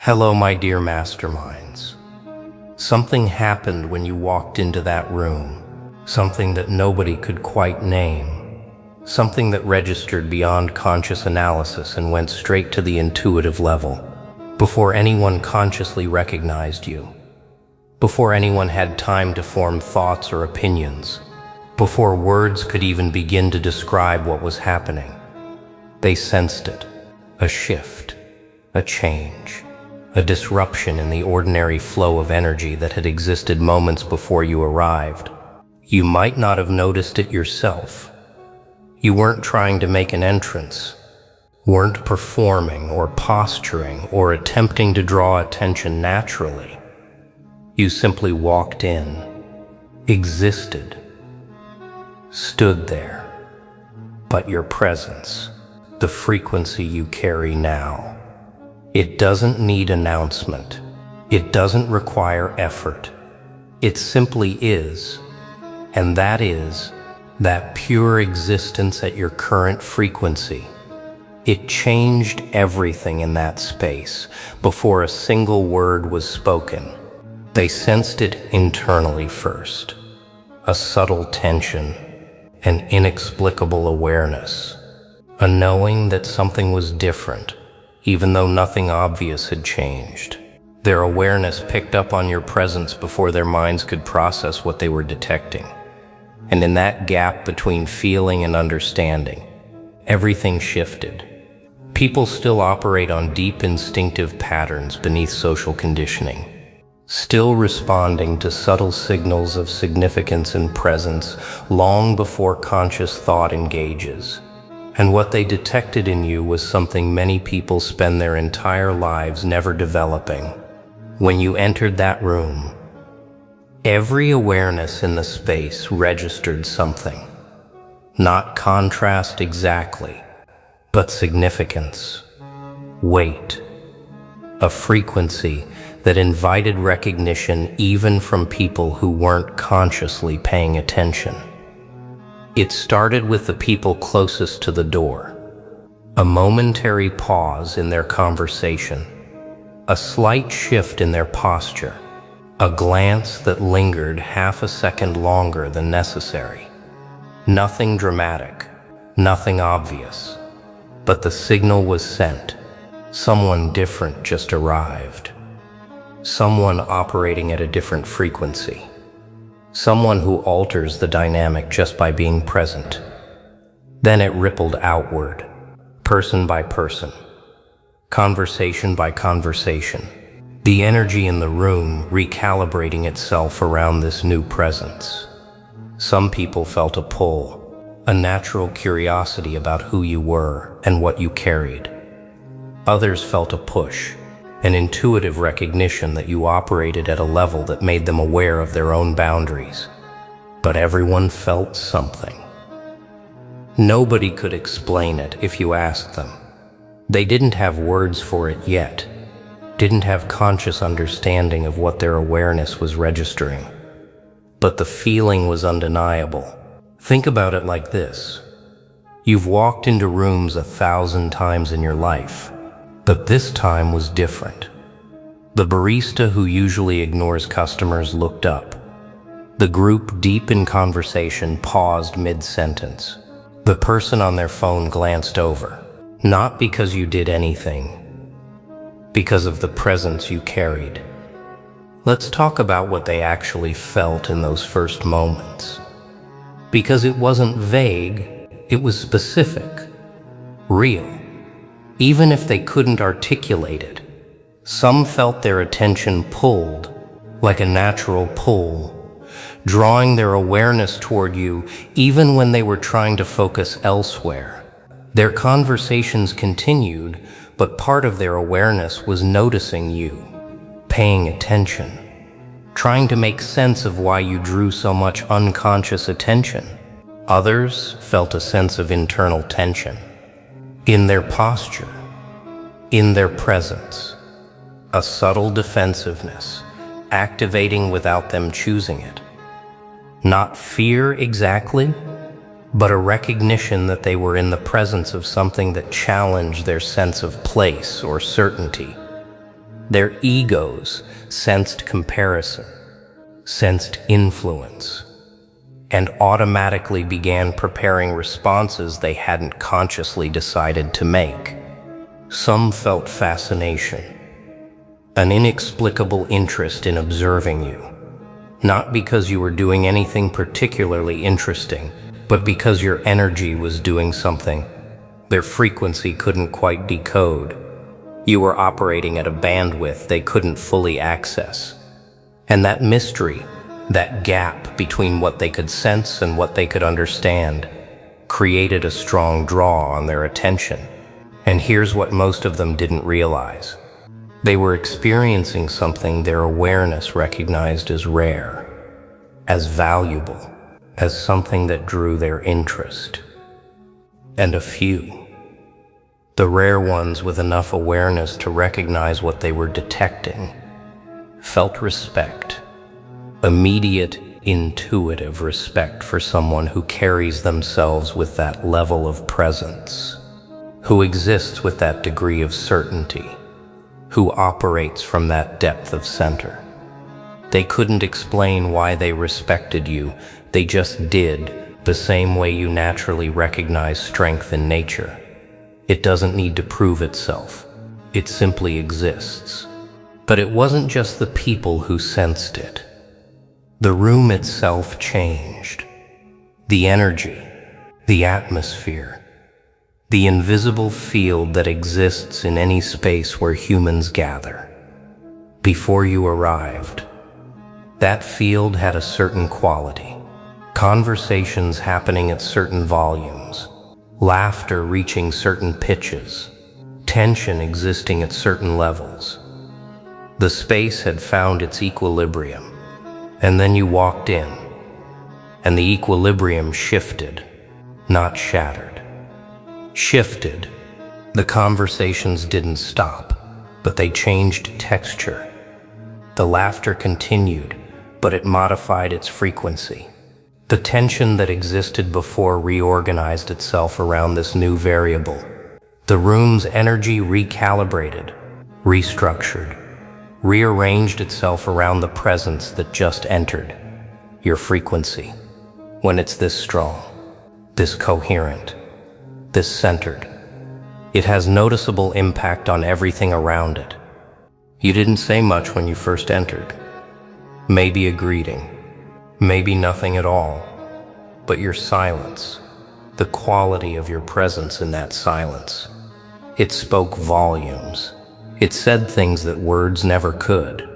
Hello, my dear masterminds. Something happened when you walked into that room, something that nobody could quite name, something that registered beyond conscious analysis and went straight to the intuitive level, before anyone consciously recognized you, before anyone had time to form thoughts or opinions, before words could even begin to describe what was happening. They sensed it, a shift, a change. A disruption in the ordinary flow of energy that had existed moments before you arrived. You might not have noticed it yourself. You weren't trying to make an entrance, weren't performing or posturing or attempting to draw attention naturally. You simply walked in, existed, stood there. But your presence, the frequency you carry now, it doesn't need announcement. It doesn't require effort. It simply is, and that is that pure existence at your current frequency. It changed everything in that space before a single word was spoken. They sensed it internally first, a subtle tension, an inexplicable awareness, a knowing that something was different, even though nothing obvious had changed. Their awareness picked up on your presence before their minds could process what they were detecting. And in that gap between feeling and understanding, everything shifted. People still operate on deep instinctive patterns beneath social conditioning, still responding to subtle signals of significance and presence long before conscious thought engages. And what they detected in you was something many people spend their entire lives never developing. When you entered that room, every awareness in the space registered something. Not contrast exactly, but significance, weight, a frequency that invited recognition even from people who weren't consciously paying attention. It started with the people closest to the door. A momentary pause in their conversation, a slight shift in their posture, a glance that lingered half a second longer than necessary. Nothing dramatic, nothing obvious, but the signal was sent. Someone different just arrived. Someone operating at a different frequency. Someone who alters the dynamic just by being present. Then it rippled outward, person by person, conversation by conversation, the energy in the room recalibrating itself around this new presence. Some people felt a pull, a natural curiosity about who you were and what you carried. Others felt a push, an intuitive recognition that you operated at a level that made them aware of their own boundaries. But everyone felt something. Nobody could explain it if you asked them. They didn't have words for it yet, didn't have conscious understanding of what their awareness was registering. But the feeling was undeniable. Think about it like this. You've walked into rooms 1,000 times in your life, but this time was different. The barista who usually ignores customers looked up. The group deep in conversation paused mid-sentence. The person on their phone glanced over, not because you did anything, because of the presence you carried. Let's talk about what they actually felt in those first moments. Because it wasn't vague, it was specific, real. Even if they couldn't articulate it, some felt their attention pulled, like a natural pull, drawing their awareness toward you even when they were trying to focus elsewhere. Their conversations continued, but part of their awareness was noticing you, paying attention, trying to make sense of why you drew so much unconscious attention. Others felt a sense of internal tension. In their posture, in their presence, a subtle defensiveness, activating without them choosing it. Not fear exactly, but a recognition that they were in the presence of something that challenged their sense of place or certainty. Their egos sensed comparison, sensed influence, and automatically began preparing responses they hadn't consciously decided to make. Some felt fascination, an inexplicable interest in observing you, not because you were doing anything particularly interesting, but because your energy was doing something their frequency couldn't quite decode. You were operating at a bandwidth they couldn't fully access. And that mystery, that gap between what they could sense and what they could understand, created a strong draw on their attention. And here's what most of them didn't realize. They were experiencing something their awareness recognized as rare, as valuable, as something that drew their interest. And a few, the rare ones with enough awareness to recognize what they were detecting, felt respect, immediate, intuitive respect for someone who carries themselves with that level of presence, who exists with that degree of certainty, who operates from that depth of center. They couldn't explain why they respected you, they just did, the same way you naturally recognize strength in nature. It doesn't need to prove itself, it simply exists. But it wasn't just the people who sensed it. The room itself changed. The energy, the atmosphere, the invisible field that exists in any space where humans gather. Before you arrived, that field had a certain quality. Conversations happening at certain volumes, laughter reaching certain pitches, tension existing at certain levels. The space had found its equilibrium, and then you walked in, and the equilibrium shifted, not shattered. Shifted. The conversations didn't stop, but they changed texture. The laughter continued, but it modified its frequency. The tension that existed before reorganized itself around this new variable. The room's energy recalibrated, restructured, rearranged itself around the presence that just entered, your frequency. When it's this strong, this coherent, this centered, it has noticeable impact on everything around it. You didn't say much when you first entered. Maybe a greeting, maybe nothing at all, but your silence, the quality of your presence in that silence, it spoke volumes. It said things that words never could.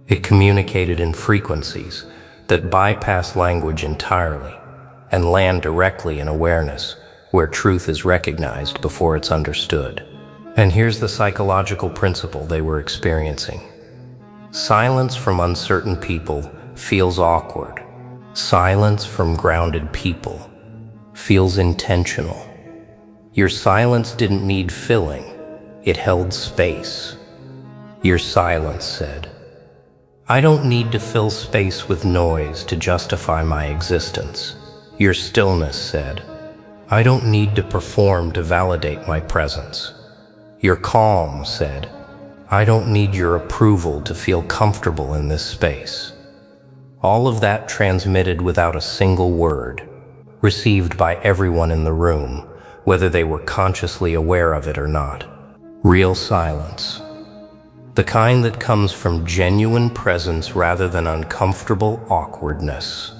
It communicated in frequencies that bypass language entirely and land directly in awareness, where truth is recognized before it's understood. And here's the psychological principle they were experiencing. Silence from uncertain people feels awkward. Silence from grounded people feels intentional. Your silence didn't need filling. It held space. Your silence said, I don't need to fill space with noise to justify my existence. Your stillness said, I don't need to perform to validate my presence. Your calm said, I don't need your approval to feel comfortable in this space. All of that transmitted without a single word, received by everyone in the room, whether they were consciously aware of it or not. Real silence. The kind that comes from genuine presence rather than uncomfortable awkwardness.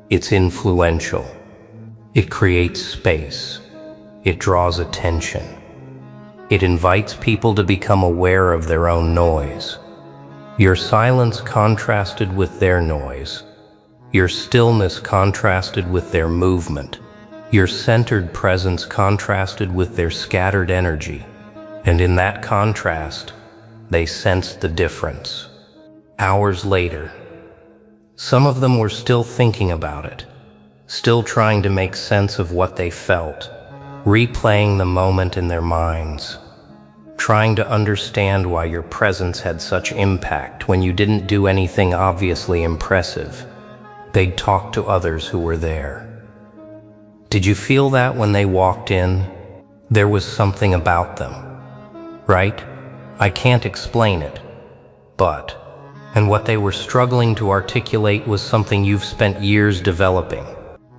It's influential. It creates space. It draws attention. It invites people to become aware of their own noise. Your silence contrasted with their noise. Your stillness contrasted with their movement. Your centered presence contrasted with their scattered energy. And in that contrast, they sensed the difference. Hours later, some of them were still thinking about it, still trying to make sense of what they felt, replaying the moment in their minds, trying to understand why your presence had such impact when you didn't do anything obviously impressive. They'd talk to others who were there. Did you feel that when they walked in? There was something about them, right? I can't explain it, but... And what they were struggling to articulate was something you've spent years developing,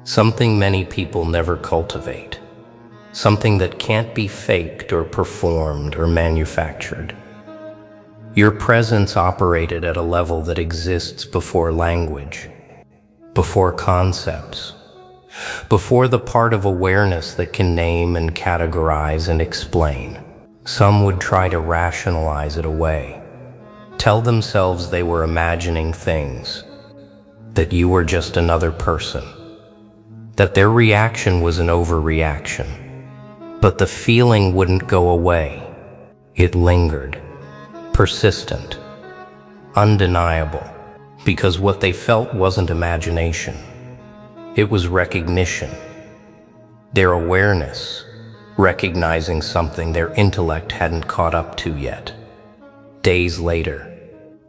something many people never cultivate, something that can't be faked or performed or manufactured. Your presence operated at a level that exists before language, before concepts, before the part of awareness that can name and categorize and explain. Some would try to rationalize it away, tell themselves they were imagining things, that you were just another person, that their reaction was an overreaction. But the feeling wouldn't go away. It lingered, persistent, undeniable, because what they felt wasn't imagination. It was recognition, their awareness, recognizing something their intellect hadn't caught up to yet. Days later,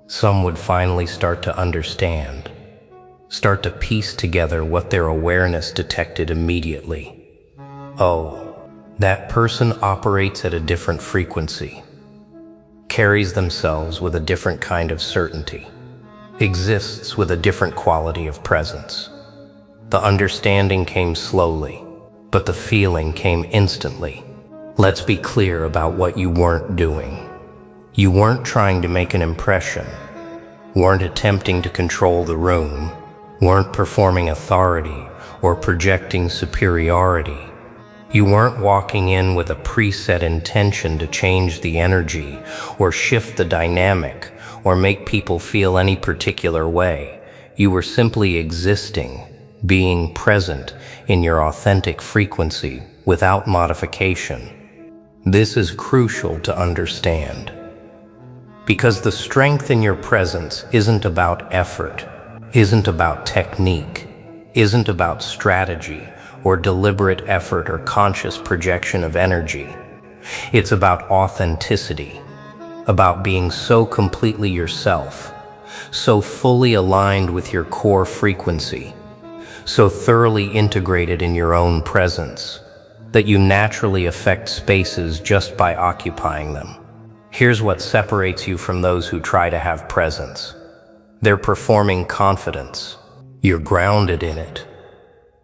some would finally start to understand, start to piece together what their awareness detected immediately. Oh, that person operates at a different frequency, carries themselves with a different kind of certainty, exists with a different quality of presence. The understanding came slowly, but the feeling came instantly. Let's be clear about what you weren't doing. You weren't trying to make an impression, weren't attempting to control the room, weren't performing authority or projecting superiority. You weren't walking in with a preset intention to change the energy or shift the dynamic or make people feel any particular way. You were simply existing, being present in your authentic frequency without modification. This is crucial to understand, because the strength in your presence isn't about effort, isn't about technique, isn't about strategy or deliberate effort or conscious projection of energy. It's about authenticity, about being so completely yourself, so fully aligned with your core frequency, so thoroughly integrated in your own presence, that you naturally affect spaces just by occupying them. Here's what separates you from those who try to have presence. They're performing confidence. You're grounded in it.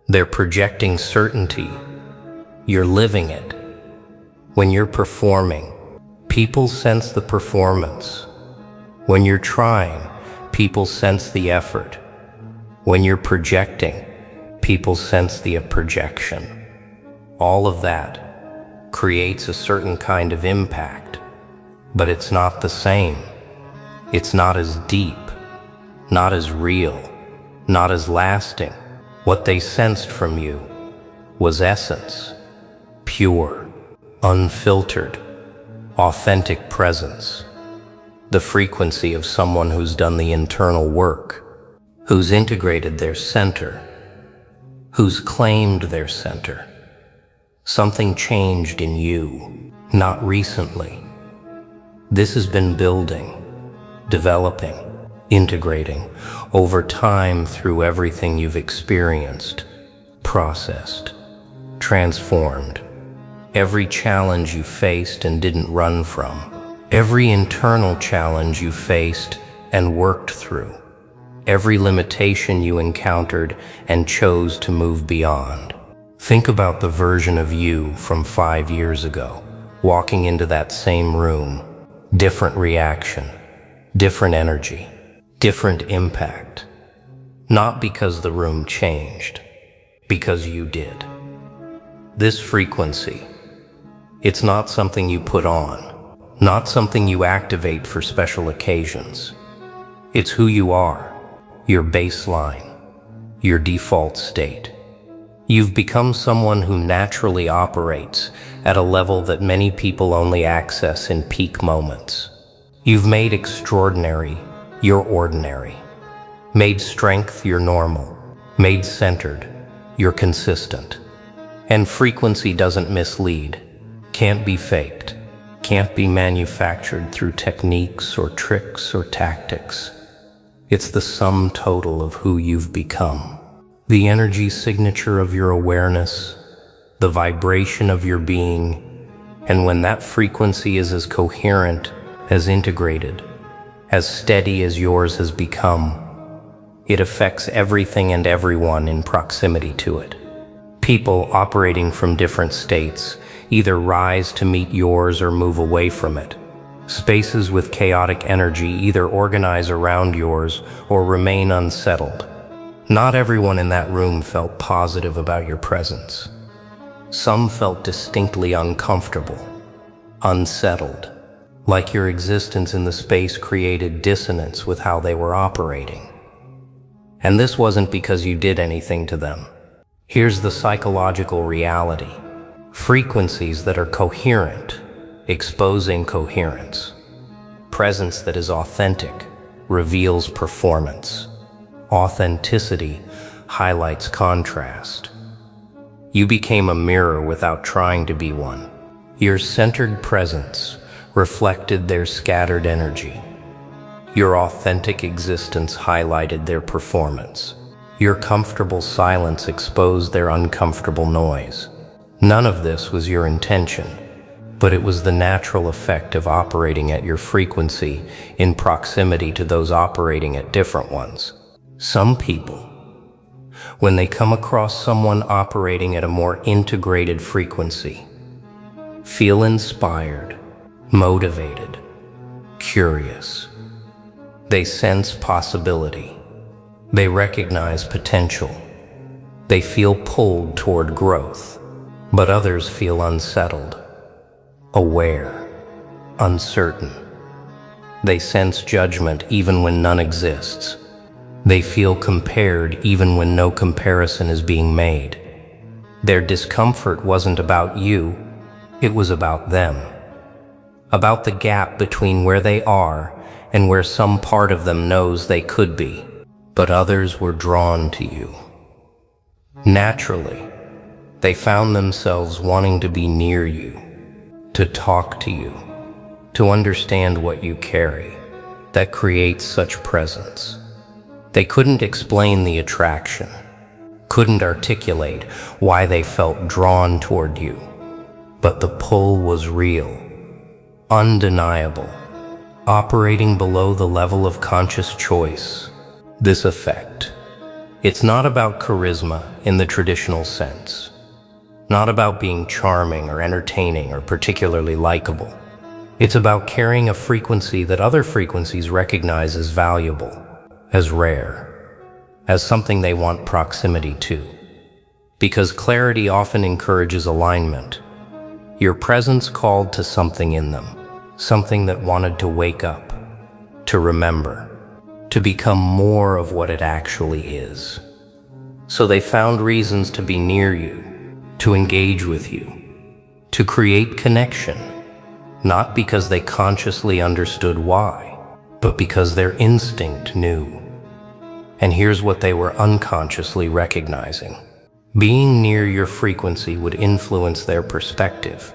They're projecting certainty. You're living it. When you're performing, people sense the performance. When you're trying, people sense the effort. When you're projecting, people sense the projection. All of that creates a certain kind of impact, but it's not the same. It's not as deep, not as real, not as lasting. What they sensed from you was essence, pure, unfiltered, authentic presence, the frequency of someone who's done the internal work, who's integrated their center, who's claimed their center. Something changed in you, not recently. This has been building, developing, integrating over time through everything you've experienced, processed, transformed. Every challenge you faced and didn't run from. Every internal challenge you faced and worked through. Every limitation you encountered and chose to move beyond. Think about the version of you from 5 years ago, walking into that same room. Different reaction, different energy, different impact. Not because the room changed, because you did. This frequency, it's not something you put on, not something you activate for special occasions. It's who you are, your baseline, your default state. You've become someone who naturally operates at a level that many people only access in peak moments. You've made extraordinary your ordinary, made strength your normal, made centered your consistent. And frequency doesn't mislead, can't be faked, can't be manufactured through techniques or tricks or tactics. It's the sum total of who you've become. The energy signature of your awareness, the vibration of your being, and when that frequency is as coherent as integrated, as steady as yours has become. It affects everything and everyone in proximity to it. People operating from different states either rise to meet yours or move away from it. Spaces with chaotic energy either organize around yours or remain unsettled. Not everyone in that room felt positive about your presence. Some felt distinctly uncomfortable, unsettled, like your existence in the space created dissonance with how they were operating. And this wasn't because you did anything to them. Here's the psychological reality. Frequencies that are coherent expose incoherence. Presence that is authentic reveals performance. Authenticity highlights contrast. You became a mirror without trying to be one. Your centered presence reflected their scattered energy. Your authentic existence highlighted their performance. Your comfortable silence exposed their uncomfortable noise. None of this was your intention, but it was the natural effect of operating at your frequency in proximity to those operating at different ones. Some people, when they come across someone operating at a more integrated frequency, feel inspired, motivated, curious. They sense possibility. They recognize potential. They feel pulled toward growth. But others feel unsettled, aware, uncertain. They sense judgment even when none exists. They feel compared even when no comparison is being made. Their discomfort wasn't about you, it was about them. About the gap between where they are and where some part of them knows they could be. But others were drawn to you. Naturally, they found themselves wanting to be near you, to talk to you, to understand what you carry. That creates such presence. They couldn't explain the attraction, couldn't articulate why they felt drawn toward you, but the pull was real, undeniable, operating below the level of conscious choice. This effect, it's not about charisma in the traditional sense. Not about being charming or entertaining or particularly likable. It's about carrying a frequency that other frequencies recognize as valuable, as rare, as something they want proximity to. Because clarity often encourages alignment. Your presence called to something in them, something that wanted to wake up, to remember, to become more of what it actually is. So they found reasons to be near you, to engage with you, to create connection, not because they consciously understood why, but because their instinct knew. And here's what they were unconsciously recognizing. Being near your frequency would influence their perspective.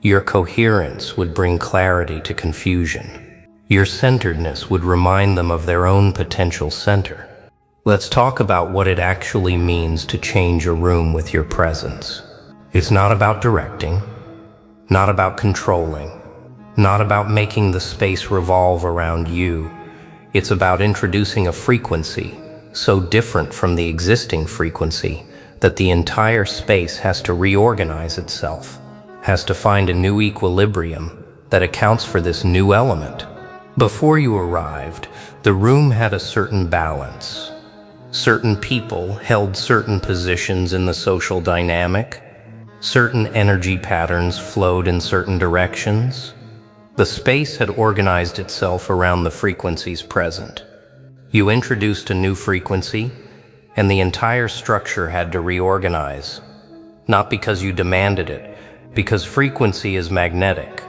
Your coherence would bring clarity to confusion. Your centeredness would remind them of their own potential center. Let's talk about what it actually means to change a room with your presence. It's not about directing, not about controlling, not about making the space revolve around you. It's about introducing a frequency so different from the existing frequency that the entire space has to reorganize itself, has to find a new equilibrium that accounts for this new element. Before you arrived, the room had a certain balance. Certain people held certain positions in the social dynamic. Certain energy patterns flowed in certain directions. The space had organized itself around the frequencies present. You introduced a new frequency, and the entire structure had to reorganize. Not because you demanded it, because frequency is magnetic.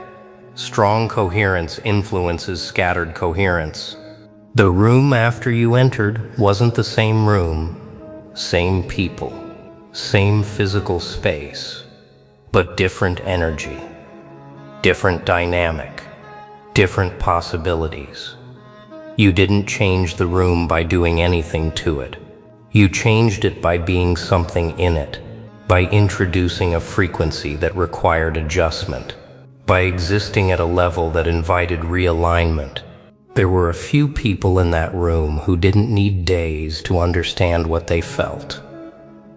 Strong coherence influences scattered coherence. The room after you entered wasn't the same room, same people, same physical space, but different energy, different dynamic, different possibilities. You didn't change the room by doing anything to it. You changed it by being something in it, by introducing a frequency that required adjustment, by existing at a level that invited realignment. There were a few people in that room who didn't need days to understand what they felt,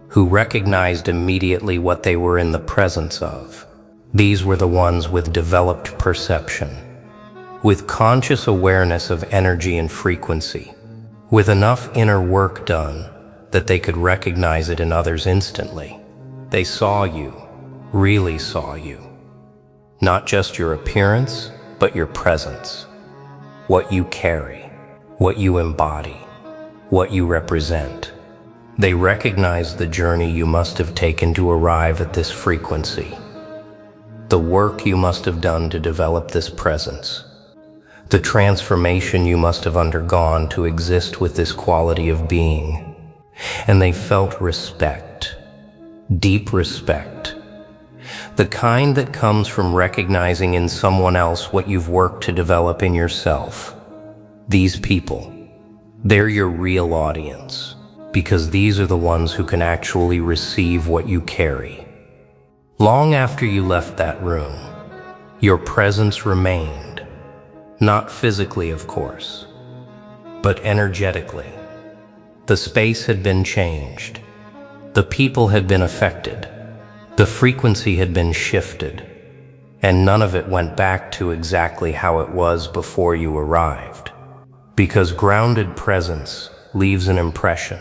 who recognized immediately what they were in the presence of. These were the ones with developed perception, with conscious awareness of energy and frequency, with enough inner work done that they could recognize it in others instantly. They saw you, really saw you. Not just your appearance, but your presence. What you carry, what you embody, what you represent. They recognized the journey you must have taken to arrive at this frequency, the work you must have done to develop this presence, the transformation you must have undergone to exist with this quality of being. And they felt respect, deep respect, the kind that comes from recognizing in someone else what you've worked to develop in yourself. These people, they're your real audience, because these are the ones who can actually receive what you carry. Long after you left that room, your presence remained, not physically, of course, but energetically. The space had been changed. The people had been affected. The frequency had been shifted, and none of it went back to exactly how it was before you arrived. Because grounded presence leaves an impression,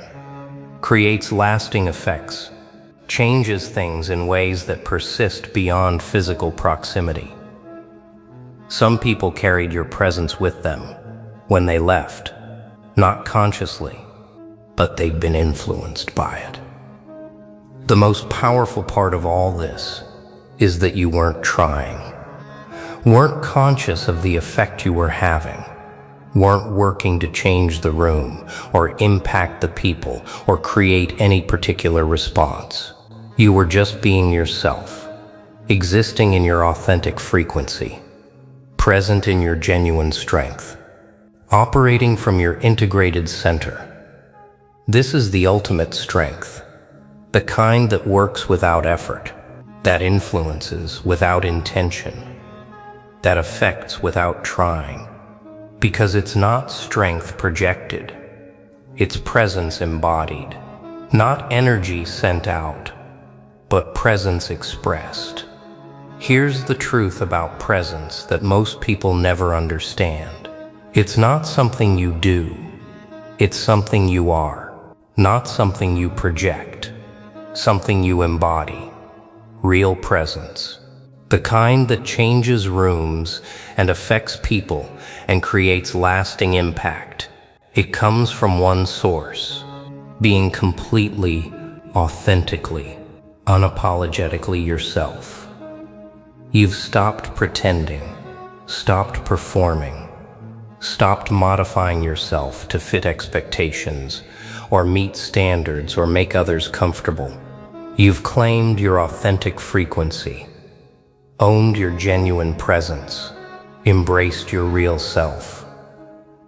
creates lasting effects, changes things in ways that persist beyond physical proximity. Some people carried your presence with them when they left, not consciously, but they'd been influenced by it. The most powerful part of all this is that you weren't trying, weren't conscious of the effect you were having, weren't working to change the room or impact the people or create any particular response. You were just being yourself, existing in your authentic frequency, present in your genuine strength, operating from your integrated center. This is the ultimate strength. The kind that works without effort, that influences without intention, that affects without trying. Because it's not strength projected, it's presence embodied. Not energy sent out, but presence expressed. Here's the truth about presence that most people never understand. It's not something you do, it's something you are, not something you project. Something you embody, real presence, the kind that changes rooms and affects people and creates lasting impact. It comes from one source, being completely, authentically, unapologetically yourself. You've stopped pretending, stopped performing, stopped modifying yourself to fit expectations or meet standards or make others comfortable. You've claimed your authentic frequency, owned your genuine presence, embraced your real self.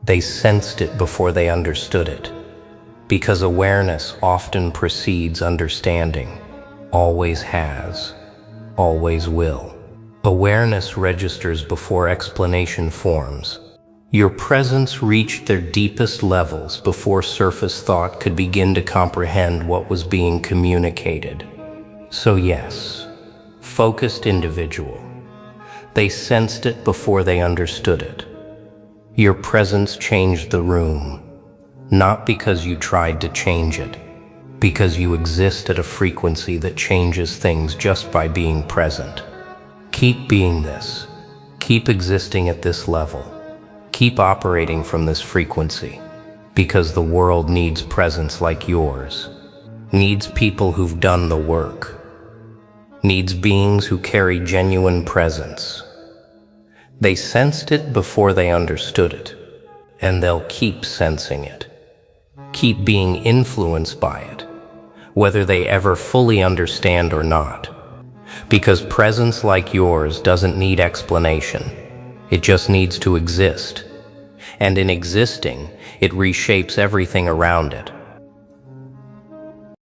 They sensed it before they understood it, because awareness often precedes understanding, always has, always will. Awareness registers before explanation forms. Your presence reached their deepest levels before surface thought could begin to comprehend what was being communicated. So yes, focused individual. They sensed it before they understood it. Your presence changed the room, not because you tried to change it, because you exist at a frequency that changes things just by being present. Keep being this. Keep existing at this level. Keep operating from this frequency, because the world needs presence like yours, needs people who've done the work, needs beings who carry genuine presence. They sensed it before they understood it, and they'll keep sensing it, keep being influenced by it, whether they ever fully understand or not, because presence like yours doesn't need explanation. It just needs to exist. And in existing, it reshapes everything around it.